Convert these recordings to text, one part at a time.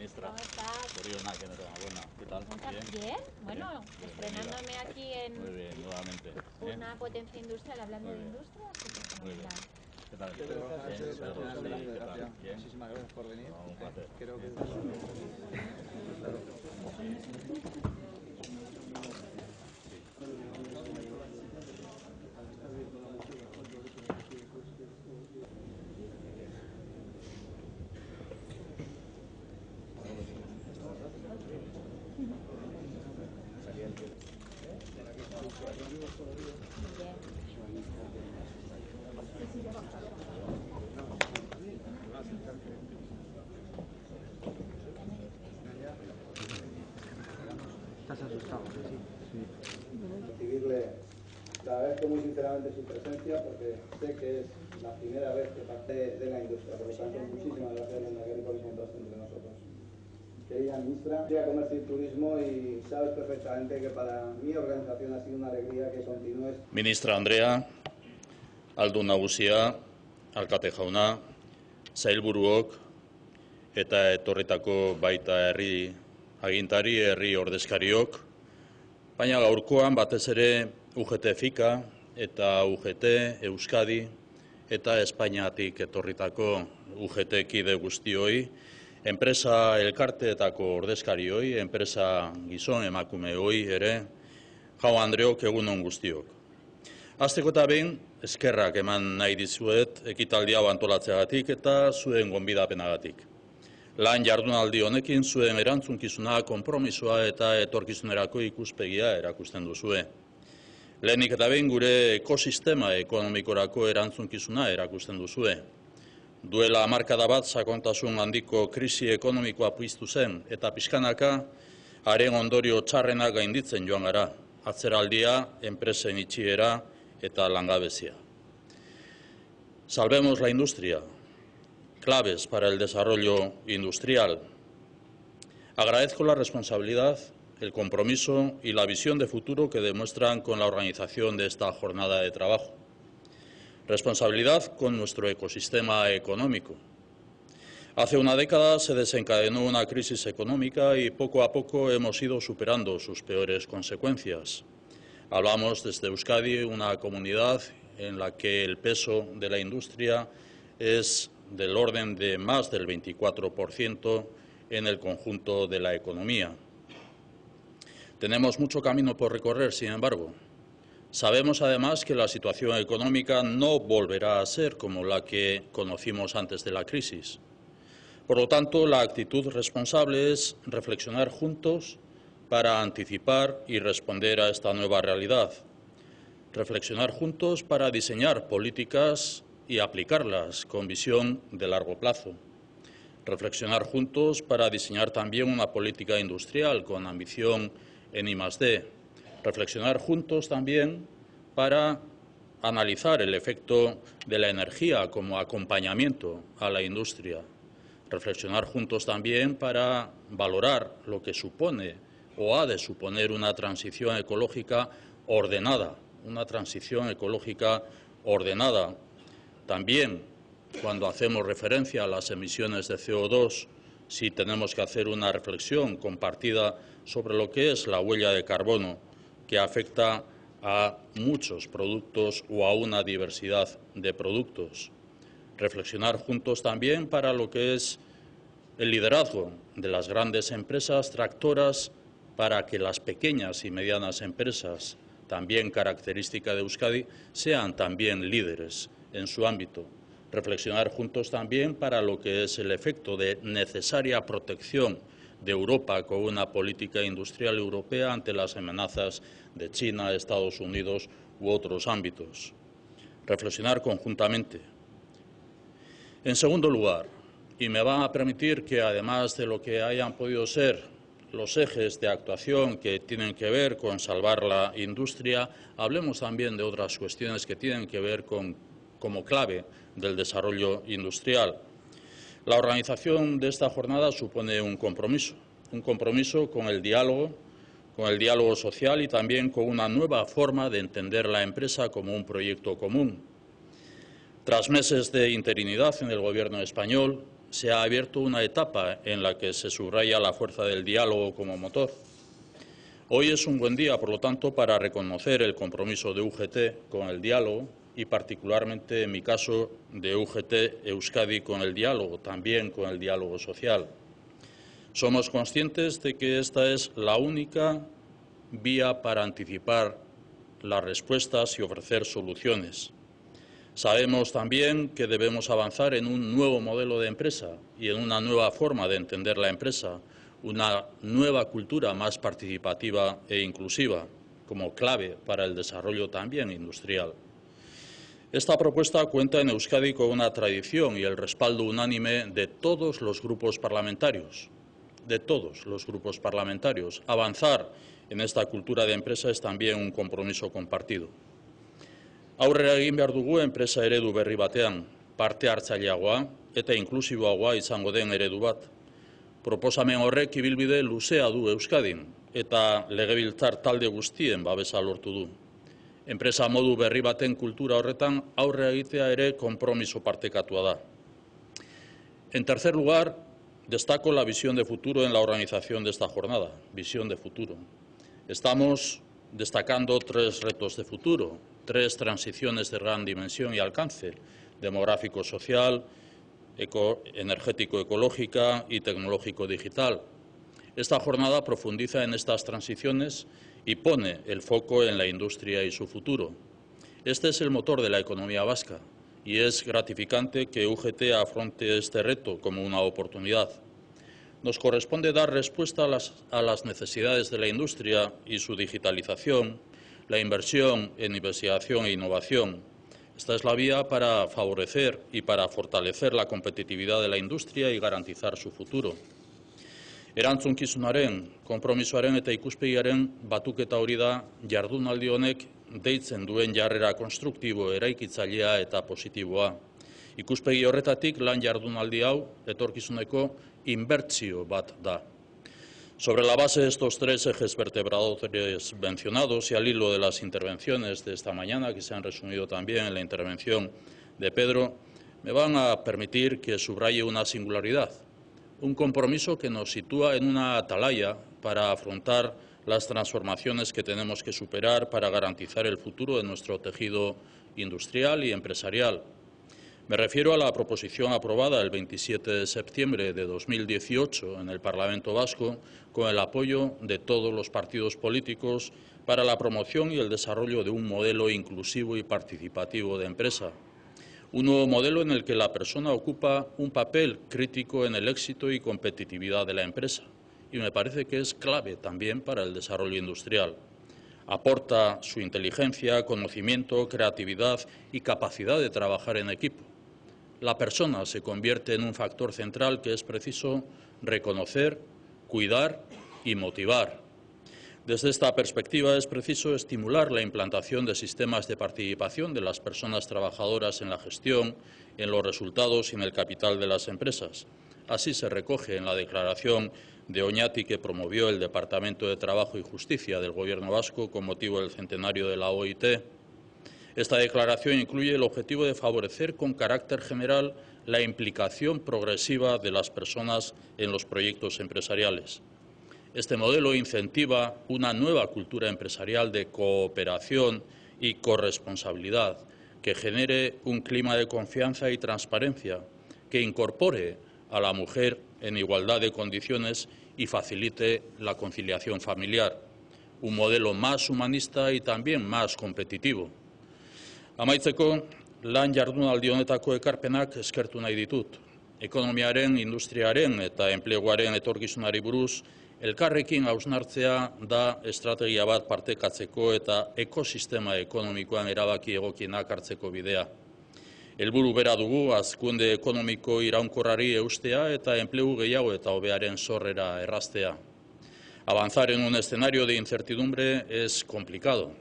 ministra. ¿Cómo estás? Enhorabuena. ¿Qué tal? Bien. Bueno, bien, estrenándome aquí en muy bien, nuevamente. una potencia industrial, hablando Muy de bien. industria, así que Muy bien. fenomenal. ¿Qué tal? Pedro, ¿Qué tal? Bien. muchísimas gracias por venir. Un placer. Creo que estás asustado, ¿sí? Recibirle, le agradezco muy sinceramente su presencia porque sé que es la primera vez que parte de la industria, por lo tanto muchísimas gracias Lehendakari por encontrarse entre nosotros. Querida ministra, voy a Comercio y Turismo y sabes perfectamente que para mi organización ha sido una alegría que continúes. Ministra Andrea, Aldun Nagusia, Alkate jauna, sailburuok eta etorritako baita herri agintari, herri ordezkariok, baina gaurkoan batez ere UGT FIKA eta UGT Euskadi eta Espainiatik etorritako UGT kide guztioi, enpresa elkarteetako ordezkarioi, enpresa gizon emakumeoi ere, Jaun Andreok egunon guztiok. Hasteko eta behin, eskerrak eman nahi dizuet ekitaldi hau antolatzeagatik eta zuen gonbidapenagatik. Lan jardunaldi honekin zuen erantzunkizuna, konpromisoa eta etorkizunerako ikuspegia erakusten duzue. Lehenik eta behin gure ekosistema ekonomikorako erantzunkizuna erakusten duzue. Duela hamarkada bat sakontasun handiko krisi ekonomikoa piztu zen eta pixkanaka haren ondorio txarrenak gainditzen joan gara. Atzeraldia, enpresen itxiera eta langabezia. Salvemos la industria. Claves para el desarrollo industrial. Agradezco la responsabilidad, el compromiso y la visión de futuro que demuestran con la organización de esta jornada de trabajo. Responsabilidad con nuestro ecosistema económico. Hace una década se desencadenó una crisis económica y poco a poco hemos ido superando sus peores consecuencias. Hablamos desde Euskadi, una comunidad en la que el peso de la industria es del orden de más del 24% en el conjunto de la economía. Tenemos mucho camino por recorrer, sin embargo. Sabemos además que la situación económica no volverá a ser como la que conocimos antes de la crisis. Por lo tanto, la actitud responsable es reflexionar juntos para anticipar y responder a esta nueva realidad. Reflexionar juntos para diseñar políticas y aplicarlas con visión de largo plazo. Reflexionar juntos para diseñar también una política industrial con ambición en I+D. Reflexionar juntos también para analizar el efecto de la energía como acompañamiento a la industria. Reflexionar juntos también para valorar lo que supone o ha de suponer una transición ecológica ordenada. Una transición ecológica ordenada. También, cuando hacemos referencia a las emisiones de CO2, si tenemos que hacer una reflexión compartida sobre lo que es la huella de carbono que afecta a muchos productos o a una diversidad de productos. Reflexionar juntos también para lo que es el liderazgo de las grandes empresas tractoras para que las pequeñas y medianas empresas, también característica de Euskadi, sean también líderes en su ámbito. Reflexionar juntos también para lo que es el efecto de necesaria protección de Europa con una política industrial europea ante las amenazas de China, Estados Unidos u otros ámbitos. Reflexionar conjuntamente. En segundo lugar, y me va a permitir que además de lo que hayan podido ser los ejes de actuación que tienen que ver con salvar la industria, hablemos también de otras cuestiones que tienen que ver como clave del desarrollo industrial. La organización de esta jornada supone un compromiso con el diálogo social y también con una nueva forma de entender la empresa como un proyecto común. Tras meses de interinidad en el Gobierno español, se ha abierto una etapa en la que se subraya la fuerza del diálogo como motor. Hoy es un buen día, por lo tanto, para reconocer el compromiso de UGT con el diálogo y particularmente, en mi caso, de UGT Euskadi con el diálogo, también con el diálogo social. Somos conscientes de que esta es la única vía para anticipar las respuestas y ofrecer soluciones. Sabemos también que debemos avanzar en un nuevo modelo de empresa y en una nueva forma de entender la empresa, una nueva cultura más participativa e inclusiva, como clave para el desarrollo también industrial. Esta propuesta cuenta en Euskadi con una tradición y el respaldo unánime de todos los grupos parlamentarios. Avanzar en esta cultura de empresa es también un compromiso compartido. Aurrera egin behar dugu enpresa eredu berri batean, parte hartzaileagoa eta inklusiboagoa izango den eredu bat. Proposamen horrek ibilbide luzea du Euskadin eta legebiltzar talde guztien babesa lortu du. Enpresa modu berri baten kultura horretan aurre egitea ere konpromiso partekatua da. En tercer lugar, destaco la visión de futuro en la organización de esta jornada. Visión de futuro. Estamos destacando 3 retos de futuro, 3 transiciones de gran dimensión y alcance: demográfico-social, energético-ecológica y tecnológico-digital. Esta jornada profundiza en estas transiciones y pone el foco en la industria y su futuro. Este es el motor de la economía vasca y es gratificante que UGT afronte este reto como una oportunidad. Nos corresponde dar respuesta a las necesidades de la industria y su digitalización, la inversión en investigación e innovación. Esta es la vía para favorecer y para fortalecer la competitividad de la industria y garantizar su futuro. Erantzukizunaren, konpromisoaren eta ikuspegiaren batuketa hori da jardunaldi honek deitzen duen jarrera konstruktibo, eraikitzailea eta positiboa. Ikuspegi horretatik lan jardunaldi hau etorkizuneko inbertsio bat da. Sobre la base de estos 3 ejes vertebradores mencionados y al hilo de las intervenciones de esta mañana, que se han resumido también en la intervención de Pedro, me van a permitir que subraye una singularidad, un compromiso que nos sitúa en una atalaya para afrontar las transformaciones que tenemos que superar para garantizar el futuro de nuestro tejido industrial y empresarial. Me refiero a la proposición aprobada el 27 de septiembre de 2018 en el Parlamento Vasco con el apoyo de todos los partidos políticos para la promoción y el desarrollo de un modelo inclusivo y participativo de empresa. Un nuevo modelo en el que la persona ocupa un papel crítico en el éxito y competitividad de la empresa. Y me parece que es clave también para el desarrollo industrial. Aporta su inteligencia, conocimiento, creatividad y capacidad de trabajar en equipo. La persona se convierte en un factor central que es preciso reconocer, cuidar y motivar. Desde esta perspectiva es preciso estimular la implantación de sistemas de participación de las personas trabajadoras en la gestión, en los resultados y en el capital de las empresas. Así se recoge en la declaración de Oñati que promovió el Departamento de Trabajo y Justicia del Gobierno vasco con motivo del centenario de la OIT. Esta declaración incluye el objetivo de favorecer con carácter general la implicación progresiva de las personas en los proyectos empresariales. Este modelo incentiva una nueva cultura empresarial de cooperación y corresponsabilidad que genere un clima de confianza y transparencia, que incorpore a la mujer en igualdad de condiciones y facilite la conciliación familiar. Un modelo más humanista y también más competitivo. Amaitzeko, lan jardunaldi honetako ekarpenak eskertu nahi ditut. Ekonomiaren, industriaren eta enpleguaren etorkizunari buruz, elkarrekin hausnartzea da estrategia bat partekatzeko eta ekosistema ekonomikoan erabaki egokienak hartzeko bidea. Helburu bera dugu hazkunde ekonomiko iraunkorrari eustea eta enplegu gehiago eta hobearen sorrera erraztea. Avanzar en un escenario de incertidumbre es complicado.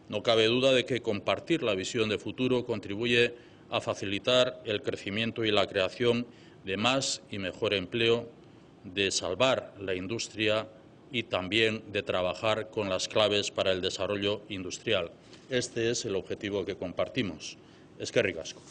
No cabe duda de que compartir la visión de futuro contribuye a facilitar el crecimiento y la creación de más y mejor empleo, de salvar la industria y también de trabajar con las claves para el desarrollo industrial. Este es el objetivo que compartimos. Eskerrik asko.